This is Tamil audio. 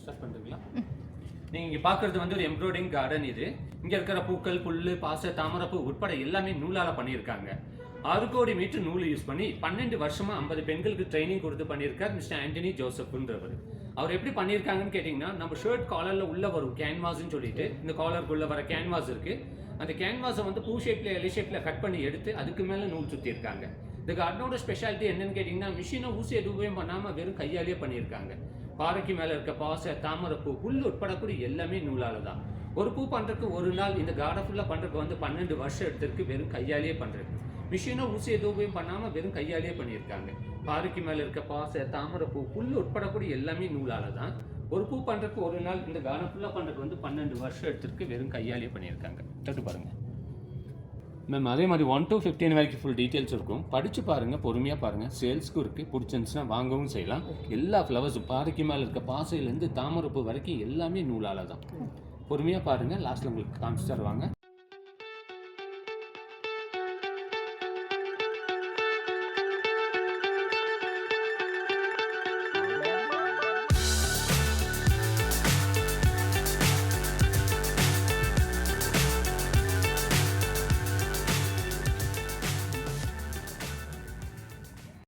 ஸ்டார்ட் பண்ணுறீங்களா? நீங்கள் இங்கே பார்க்குறது வந்து ஒரு எம்ப்ராய்டிங் கார்டன். இது இங்கே இருக்கிற பூக்கள், புல், பாச, தாமரைப்பூ உட்பட எல்லாமே நூலால் பண்ணியிருக்காங்க. 6 கோடி மீட்டர் நூல் யூஸ் பண்ணி 12 வருஷமாக 50 பெண்களுக்கு ட்ரைனிங் கொடுத்து பண்ணியிருக்கார் மிஸ்டர் ஆண்டனி ஜோசப்ன்றவர். அவர் எப்படி பண்ணியிருக்காங்கன்னு கேட்டிங்கன்னா, நம்ம ஷர்ட் காலரில் உள்ளே வரும் கேன்வாஸ்ன்னு சொல்லிட்டு இந்த காலருக்குள்ளே வர கேன்வாஸ் இருக்குது. அந்த கேன்வாஸை வந்து பூ ஷேப்பில் எலி ஷேப்பில் கட் பண்ணி எடுத்து அதுக்கு மேலே நூல் சுற்றியிருக்காங்க. இந்த கார்டனோட ஸ்பெஷாலிட்டி என்னன்னு கேட்டிங்கன்னா, மிஷினை ஊசி எதுவுமே பண்ணாமல் வெறும் கையாலேயே பண்ணியிருக்காங்க. பாறைக்கு மேலே இருக்க பாசை, தாமரைப்பூ, புல் உட்படக்கூடிய எல்லாமே நூலால் தான். ஒரு பூ பண்ணுறதுக்கு ஒரு நாள், இந்த கார்டன் ஃபுல்லாக பண்ணுறதுக்கு வந்து 12 வருஷம் எடுத்திருக்கு வெறும் கையாலேயே பண்ணுறது. மிஷினோ ஊசி எதுவும் பண்ணாமல் வெறும் கையாலேயே பண்ணியிருக்காங்க. பாறைக்கு மேலே இருக்க பாசை, தாமரைப்பூ, புல் உட்படக்கூடிய எல்லாமே நூலால் தான். ஒரு பூ பண்ணுறதுக்கு ஒரு நாள், இந்த கார்டன் ஃபுல்லாக பண்ணுறதுக்கு வந்து 12 வருஷம் எடுத்திருக்கு வெறும் கையாலேயே பண்ணியிருக்காங்க. தொட்டு பாருங்கள் மேம். அதே மாதிரி 1 to 15 வரைக்கும் ஃபுல் டீட்டெயில்ஸ் இருக்கும். படித்து பாருங்கள், பொறுமையாக பாருங்கள். சேல்ஸ்க்கும் இருக்குது, பிடிச்சிருந்துச்சுன்னா வாங்கவும் செய்யலாம். எல்லா ஃப்ளவர்ஸும் பாறைக்கு மேலே இருக்க பாசையிலேருந்து தாமரைப்பூ வரைக்கும் எல்லாமே நூலால் தான். பொறுமையாக பாருங்கள், லாஸ்ட்டில் உங்களுக்கு காமிச்சு தருவாங்க.